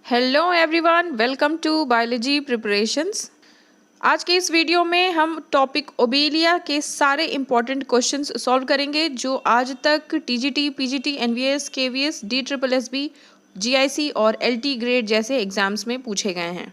Hello everyone, welcome to biology preparations. आज के इस वीडियो में हम टॉपिक ओबेलिया के सारे इम्पॉर्टेंट क्वेश्चंस सॉल्व करेंगे जो आज तक TGT, PGT, NVS, KVS, DSSSB, GIC और एलटी ग्रेड जैसे एग्जाम्स में पूछे गए हैं।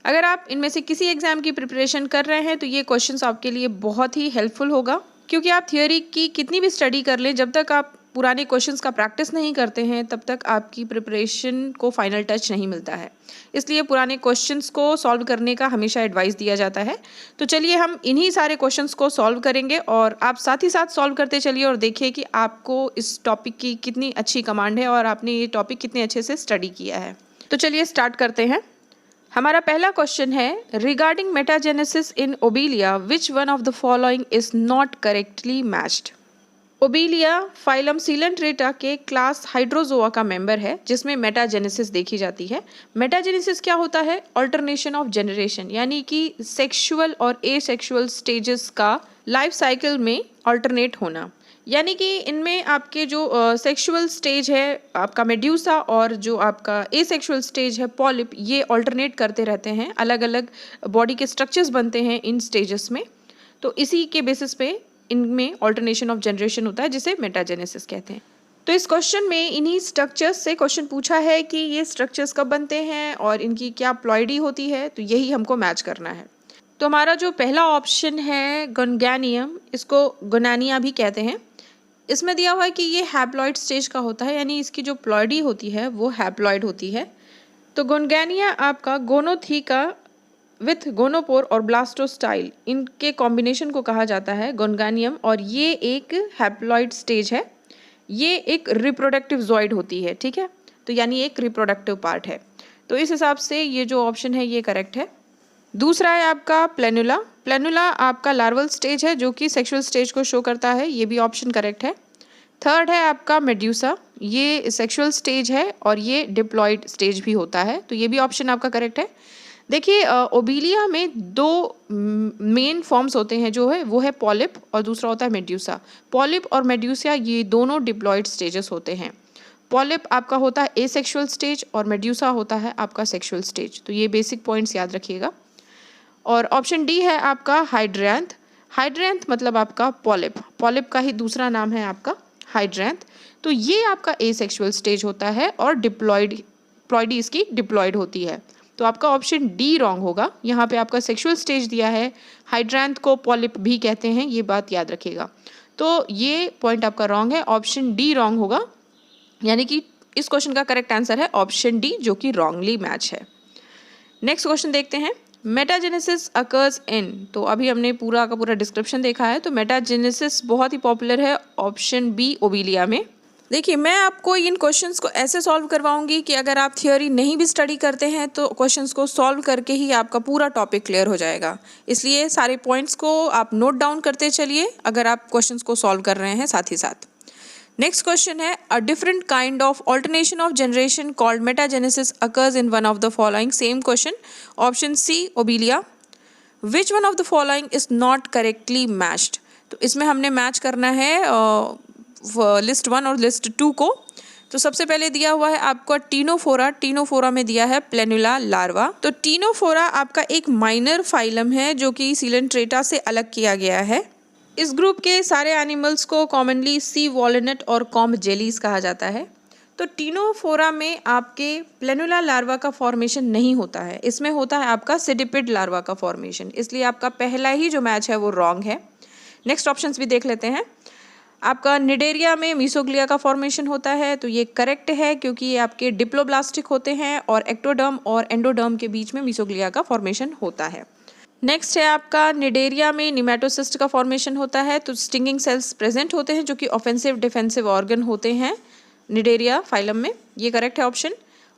अगर आप इनमें से किसी एग्जाम की प्रिपरेशन कर रहे हैं तो ये क्वेश्चंस आपके लिए बहुत ही हेल्पफुल होगा, क्योंकि आप थियोरी की कितनी भी स्टडी कर लें, जब तक आप पुराने क्वेश्चंस का प्रैक्टिस नहीं करते हैं तब तक आपकी प्रिपरेशन को फाइनल टच नहीं मिलता है। इसलिए पुराने क्वेश्चंस को सॉल्व करने का हमेशा एडवाइस दिया जाता है। तो चलिए हम इन्हीं सारे क्वेश्चंस को सॉल्व करेंगे और आप साथ ही साथ सॉल्व करते चलिए और देखिए कि आपको इस टॉपिक की कितनी अच्छी कमांड है और आपने ये टॉपिक कितने अच्छे से स्टडी किया है। तो चलिए स्टार्ट करते हैं। हमारा पहला क्वेश्चन है, regarding metagenesis in Obelia which one of the following is not correctly matched. Obelia phylum coelenterata के क्लास हाइड्रोजोआ का मेंबर है जिसमें मेटाजेनेसिस देखी जाती है। मेटाजेनेसिस क्या होता है? अल्टरनेशन ऑफ जनरेशन, यानी कि सेक्सुअल और एसेक्सुअल स्टेजेस का लाइफ साइकिल में अल्टरनेट होना। यानी कि इनमें आपके जो सेक्सुअल स्टेज है आपका मेड्यूसा और जो आपका एसेक्सुअल स्टेज है पॉलिप, ये अल्टरनेट करते रहते हैं, अलग अलग बॉडी के स्ट्रक्चर्स बनते हैं इन स्टेजेस में। तो इसी के बेसिस पे इनमें ऑल्टरनेशन ऑफ जनरेशन होता है जिसे मेटाजेनेसिस कहते हैं। तो इस क्वेश्चन में इन्हीं स्ट्रक्चर्स से क्वेश्चन पूछा है कि ये स्ट्रक्चर्स कब बनते हैं और इनकी क्या प्लॉइडी होती है, तो यही हमको मैच करना है। तो हमारा जो पहला ऑप्शन है गोनगैनियम, इसको गोनानिया भी कहते हैं, इसमें दिया हुआ है कि ये हैप्लॉइड स्टेज का होता है, यानी इसकी जो प्लॉइडी होती है वो हैप्लॉइड होती है। तो गोनगैनिया आपका गोनोथीका विथ गोनोपोर और ब्लास्टोस्टाइल, इनके कॉम्बिनेशन को कहा जाता है गोनगैनियम, और ये एक हैप्लॉइड स्टेज है। ये एक रिप्रोडक्टिव जॉइड होती है, ठीक है, तो यानी एक रिप्रोडक्टिव पार्ट है। तो इस हिसाब से ये जो ऑप्शन है ये करेक्ट है। दूसरा है आपका प्लेनुला। प्लेनुला आपका लार्वल स्टेज है जो कि सेक्सुअल स्टेज को शो करता है, ये भी ऑप्शन करेक्ट है। थर्ड है आपका मेड्यूसा, ये सेक्सुअल स्टेज है और ये डिप्लॉइड स्टेज भी होता है, तो ये भी ऑप्शन आपका करेक्ट है। देखिए ओबेलिया में दो मेन फॉर्म्स होते हैं, जो है वो है पॉलिप और दूसरा होता है मेड्यूसा। पॉलिप और मेड्यूसा ये दोनों डिप्लॉइड स्टेजेस होते हैं। पॉलिप आपका होता है एसेक्सुअल स्टेज और मेड्यूसा होता है आपका सेक्सुअल स्टेज, तो ये बेसिक पॉइंट्स याद रखिएगा। और ऑप्शन डी है आपका हाइड्रैंथ। हाइड्रैंथ मतलब आपका पॉलिप, पॉलिप का ही दूसरा नाम है आपका हाइड्रैंथ। तो ये आपका एसेक्सुअल स्टेज होता है और प्लॉइडी इसकी डिप्लॉइड होती है, तो आपका ऑप्शन डी रॉन्ग होगा। यहाँ पे आपका सेक्सुअल स्टेज दिया है, हाइड्रैंथ को पॉलिप भी कहते हैं, ये बात याद रखिएगा। तो ये पॉइंट आपका रॉन्ग है, ऑप्शन डी रॉन्ग होगा, यानी कि इस क्वेश्चन का करेक्ट आंसर है ऑप्शन डी, जो कि रॉन्गली मैच है। नेक्स्ट क्वेश्चन देखते हैं, मेटाजेनेसिस अकर्स इन। तो अभी हमने पूरा का पूरा डिस्क्रिप्शन देखा है, तो मेटाजेनेसिस बहुत ही पॉपुलर है ऑप्शन बी ओबेलिया में। देखिए मैं आपको इन क्वेश्चंस को ऐसे सॉल्व करवाऊंगी कि अगर आप थियोरी नहीं भी स्टडी करते हैं तो क्वेश्चंस को सॉल्व करके ही आपका पूरा टॉपिक क्लियर हो जाएगा। इसलिए सारे पॉइंट्स को आप नोट डाउन करते चलिए अगर आप क्वेश्चंस को सॉल्व कर रहे हैं साथ ही साथ। नेक्स्ट क्वेश्चन है, a different kind of alternation of generation called metagenesis occurs in one of the following. Same question, option C Obelia. Which one of the following is not correctly matched. तो इसमें हमने match करना है list 1 और list 2 को। तो सबसे पहले दिया हुआ है आपका टीनोफोरा। टीनोफोरा में दिया है प्लेनुला लार्वा। तो टीनोफोरा आपका एक माइनर फाइलम है जो कि सीलेंट्रेटा से अलग किया गया है। इस ग्रुप के सारे एनिमल्स को कॉमनली सी वॉलनट और कॉम्ब जेलीज कहा जाता है। तो टीनोफोरा में आपके प्लेनुला लार्वा का फॉर्मेशन नहीं होता है, इसमें होता है आपका सिडिपिड लार्वा का फॉर्मेशन, इसलिए आपका पहला ही जो मैच है वो रॉन्ग है। नेक्स्ट ऑप्शंस भी देख लेते हैं। आपका निडेरिया में मीसोग्लिया का फॉर्मेशन होता है, तो ये करेक्ट है क्योंकि ये आपके डिप्लोब्लास्टिक होते हैं और एक्टोडर्म और एंडोडर्म के बीच में मीसोग्लिया का फॉर्मेशन होता है। नेक्स्ट है आपका निडेरिया में निमेटोसिस्ट का फॉर्मेशन होता है, तो स्टिंगिंग सेल्स प्रेजेंट होते हैं जो कि ऑफेंसिव डिफेंसिव ऑर्गन होते हैं निडेरिया फाइलम में, ये करेक्ट है ऑप्शन।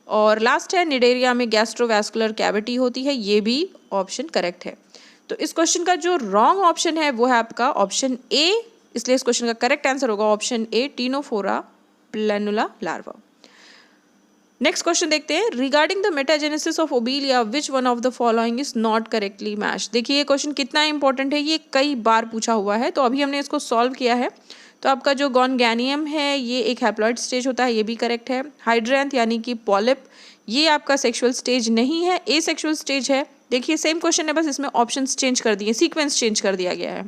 और लास्ट है निडेरिया में गैस्ट्रोवैस्कुलर कैविटी होती है, ये भी ऑप्शन करेक्ट है। तो इस क्वेश्चन का जो रॉन्ग ऑप्शन है वो है आपका ऑप्शन ए, इसलिए इस क्वेश्चन का करेक्ट आंसर होगा option A, Ctenophora planula larva. Next question देखते हैं, regarding the metagenesis of Obelia which one of the following is not correctly matched. देखिए ये क्वेश्चन कितना इंपॉर्टेंट है, ये कई बार पूछा हुआ है, तो अभी हमने इसको सॉल्व किया है। तो आपका जो गोनगैनियम है ये एक हैप्लॉइड स्टेज होता है, ये भी करेक्ट है। हाइड्रैंथ यानी कि पॉलिप, ये आपका सेक्सुअल स्टेज नहीं है, ए सेक्सुअल स्टेज है। देखिए सेम क्वेश्चन है, बस इसमें ऑप्शंस चेंज कर दिए, सीक्वेंस चेंज कर दिया गया है।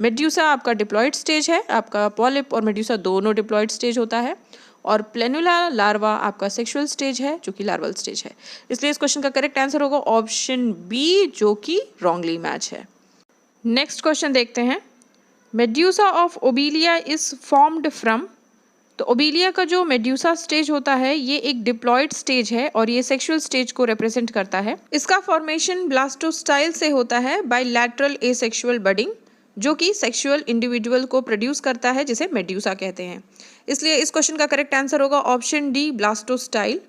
मेड्यूसा आपका डिप्लॉयड स्टेज है, आपका पॉलिप और मेड्यूसा दोनों डिप्लॉयड स्टेज होता है, और प्लेनुला लार्वा आपका सेक्सुअल स्टेज है जो कि लार्वल स्टेज है। इसलिए इस क्वेश्चन का करेक्ट आंसर होगा ऑप्शन बी, जो कि रॉन्गली मैच है। नेक्स्ट क्वेश्चन देखते हैं। Medusa of obelia is formed from, तो ओबीलिया का जो मेड्यूसा स्टेज होता है ये एक डिप्लॉयड स्टेज है और ये सेक्सुअल स्टेज को रिप्रेजेंट करता है। इसका फॉर्मेशन ब्लास्टोस्टाइल से होता है, बाइलैटरल एसेक्सुअल बडिंग, जो कि सेक्सुअल इंडिविजुअल को प्रोड्यूस करता है, जिसे मेड्यूसा कहते हैं। इसलिए इस क्वेश्चन का करेक्ट आंसर होगा option D, blastostyle.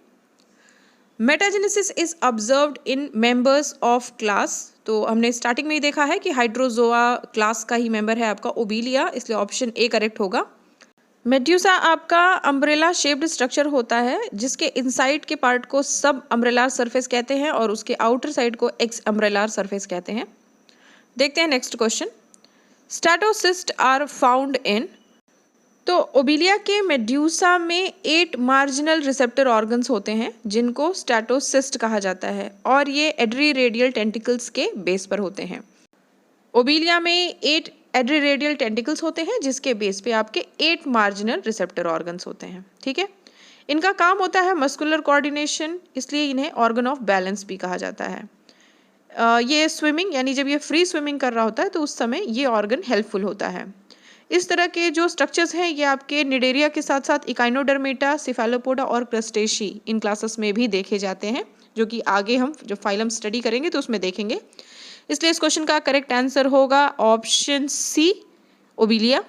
Metagenesis is observed in members of class, तो हमने स्टार्टिंग में ही देखा है कि हाइड्रोजोआ क्लास का ही मेंबर है आपका ओबीलिया, इसलिए ऑप्शन ए करेक्ट होगा। मेड्यूसा आपका अम्ब्रेला शेप्ड स्ट्रक्चर होता है, जिसके इनसाइड के पार्ट को सब अम्ब्रेलार सरफेस कहते हैं और उसके आउटर साइड को एक्स अम्ब्रेलार सरफेस कहते हैं। देखते हैं next question. Statocysts are found in, तो ओबीलिया के मेड्यूसा में 8 मार्जिनल रिसेप्टर ऑर्गन्स होते हैं जिनको स्टैटोसिस्ट कहा जाता है, और ये एड्रीरेडियल टेंटिकल्स के बेस पर होते हैं। ओबीलिया में 8 एड्रीरेडियल टेंटिकल्स होते हैं जिसके बेस पे आपके 8 मार्जिनल रिसेप्टर ऑर्गन्स होते हैं। ठीक है, इनका काम होता है मस्कुलर कोऑर्डिनेशन, इसलिए इन्हें ऑर्गन ऑफ बैलेंस भी कहा जाता है। ये स्विमिंग, यानी जब ये फ्री स्विमिंग कर रहा होता है तो उस समय ये ऑर्गन हेल्पफुल होता है। इस तरह के जो स्ट्रक्चर्स हैं ये आपके निडेरिया के साथ साथ इकाइनोडर्मेटा, सिफेलोपोडा और क्रस्टेशी इन क्लासेस में भी देखे जाते हैं, जो कि आगे हम जब फाइलम स्टडी करेंगे तो उसमें देखेंगे। इसलिए इस क्वेश्चन का करेक्ट आंसर होगा option C, obelia.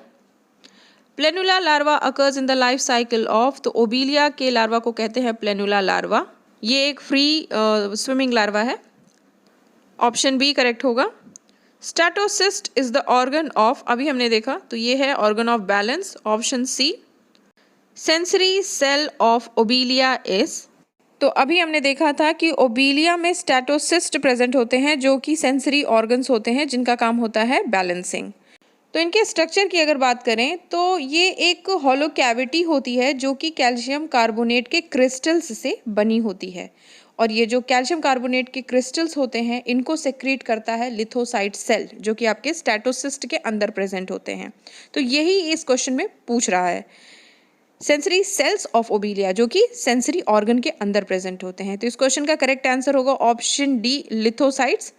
Planula larva occurs in the life cycle of, तो ओबीलिया के लार्वा को कहते हैं प्लेनुला लार्वा। ये एक फ्री स्विमिंग लार्वा है, ऑप्शन बी करेक्ट होगा। Statocyst is the organ of, अभी हमने देखा तो ये है organ of balance, option C. Sensory cell of obelia is, तो अभी हमने देखा था कि ओबीलिया में स्टैटोसिस्ट प्रेजेंट होते हैं जो कि सेंसरी ऑर्गन्स होते हैं जिनका काम होता है बैलेंसिंग। तो इनके स्ट्रक्चर की अगर बात करें तो ये एक हॉलो कैविटी होती है जो कि कैल्शियम कार्बोनेट के क्रिस्टल्स से बनी होती है, और ये जो कैल्शियम कार्बोनेट के क्रिस्टल्स होते हैं इनको सेक्रीट करता है लिथोसाइट सेल, जो कि आपके स्टैटोसिस्ट के अंदर प्रेजेंट होते हैं। तो यही इस क्वेश्चन में पूछ रहा है, सेंसरी सेल्स ऑफ ओबीलिया जो कि सेंसरी ऑर्गन के अंदर प्रेजेंट होते हैं। तो इस क्वेश्चन का करेक्ट आंसर होगा ऑप्शन डी, लिथोसाइट्स।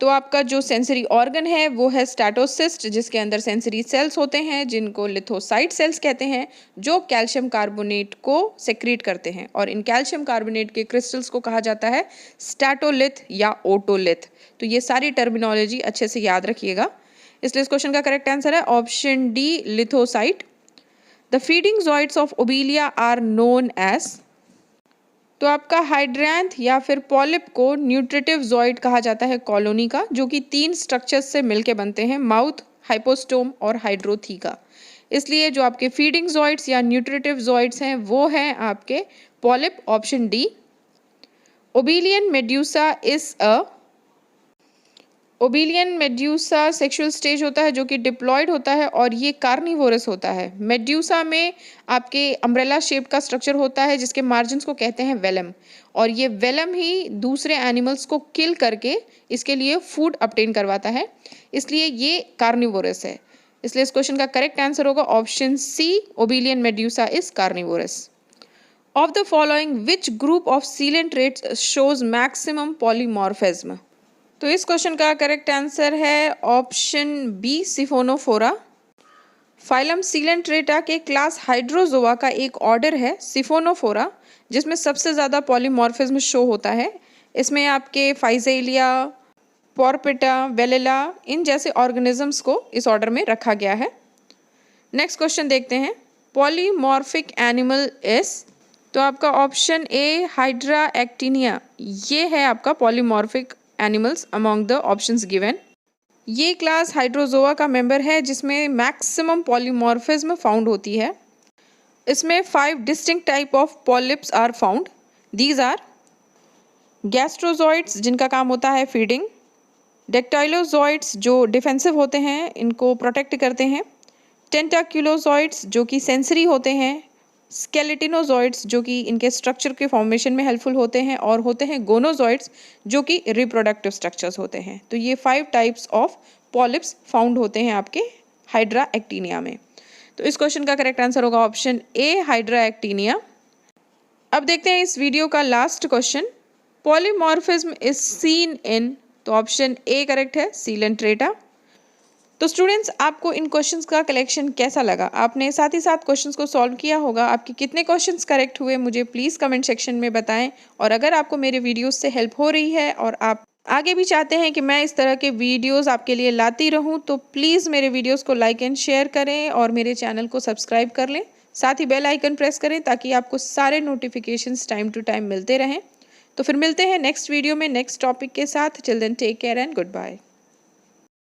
तो आपका जो सेंसरी ऑर्गन है वो है स्टैटोसिस्ट, जिसके अंदर सेंसरी सेल्स होते हैं जिनको लिथोसाइट सेल्स कहते हैं, जो कैल्शियम कार्बोनेट को सेक्रीट करते हैं, और इन कैल्शियम कार्बोनेट के क्रिस्टल्स को कहा जाता है स्टैटोलिथ या ओटोलिथ। तो ये सारी टर्मिनोलॉजी अच्छे से याद रखिएगा। इसलिए इस क्वेश्चन का करेक्ट आंसर है option D, lithocyte. The feeding zooids of obelia are known as, तो आपका हाइड्रैंथ या फिर पॉलिप को न्यूट्रिटिव जॉइड कहा जाता है कॉलोनी का, जो कि 3 स्ट्रक्चर्स से मिलके बनते हैं, माउथ, हाइपोस्टोम और हाइड्रोथीका। इसलिए जो आपके फीडिंग जॉइड्स या न्यूट्रिटिव जॉइड्स हैं वो हैं आपके polyp, option D. Obelian medusa is a, obelian medusa sexual stage होता है जो कि डिप्लॉयड होता है और ये कार्निवोरस होता है। मेड्यूसा में आपके अम्ब्रेला शेप का स्ट्रक्चर होता है जिसके मार्जिन्स को कहते हैं वेलम, और ये वेलम ही दूसरे एनिमल्स को किल करके इसके लिए फूड ऑब्टेन करवाता है, इसलिए ये कार्निवोरस है। इसलिए इस क्वेश्चन का करेक्ट आंसर होगा option C, obelian medusa is carnivorous. Of the following which group of coelenterates shows maximum polymorphism, तो इस क्वेश्चन का करेक्ट आंसर है option B, siphonophora. Phylum coelenterata के क्लास हाइड्रोजोआ का एक ऑर्डर है सिफोनोफोरा, जिसमें सबसे ज़्यादा पॉलीमॉर्फिज्म शो होता है। इसमें आपके फाइजेलिया, पोरपिटा, वेलेला इन जैसे ऑर्गेनिजम्स को इस ऑर्डर में रखा गया है। नेक्स्ट क्वेश्चन देखते हैं। पॉलीमॉर्फिक एनिमल इज, तो आपका ऑप्शन ए, हाइड्रा एक्टिनिया, ये है आपका polymorphic animals among the options given. ये क्लास हाइड्रोजोआ का मेंबर है जिसमें मैक्सिमम पॉलीमॉर्फिज्म फाउंड होती है। इसमें 5 distinct type of polyps are found. These are gastrozooids जिनका काम होता है फीडिंग, डेक्टाइलोजॉइड्स जो डिफेंसिव होते हैं, इनको प्रोटेक्ट करते हैं, टेंटाक्यूलोजॉइड्स जो कि सेंसरी होते हैं, स्केलेटिनोजॉइड्स जो कि इनके स्ट्रक्चर के फॉर्मेशन में हेल्पफुल होते हैं, और होते हैं गोनोजॉइड्स जो कि रिप्रोडक्टिव स्ट्रक्चर्स होते हैं। तो ये 5 टाइप्स ऑफ पॉलिप्स फाउंड होते हैं आपके हाइड्रा एक्टिनिया में। तो इस क्वेश्चन का करेक्ट आंसर होगा ऑप्शन ए, हाइड्रा एक्टिनिया। अब देखते हैं इस वीडियो का last question. Polymorphism is seen in, तो ऑप्शन ए करेक्ट है, सीलेंट्रेटा। तो स्टूडेंट्स, आपको इन क्वेश्चंस का कलेक्शन कैसा लगा? आपने साथ ही साथ क्वेश्चंस को सॉल्व किया होगा। आपके कितने क्वेश्चंस करेक्ट हुए मुझे प्लीज़ कमेंट सेक्शन में बताएं। और अगर आपको मेरे वीडियोस से हेल्प हो रही है और आप आगे भी चाहते हैं कि मैं इस तरह के वीडियोस आपके लिए लाती रहूं, तो प्लीज़ मेरे वीडियोस को लाइक एंड शेयर करें और मेरे चैनल को सब्सक्राइब कर लें। साथ ही बेल आइकन प्रेस करें ताकि आपको सारे नोटिफिकेशंस टाइम टू टाइम मिलते रहें। तो फिर मिलते हैं नेक्स्ट वीडियो में नेक्स्ट टॉपिक के साथ। Till then take care and good bye.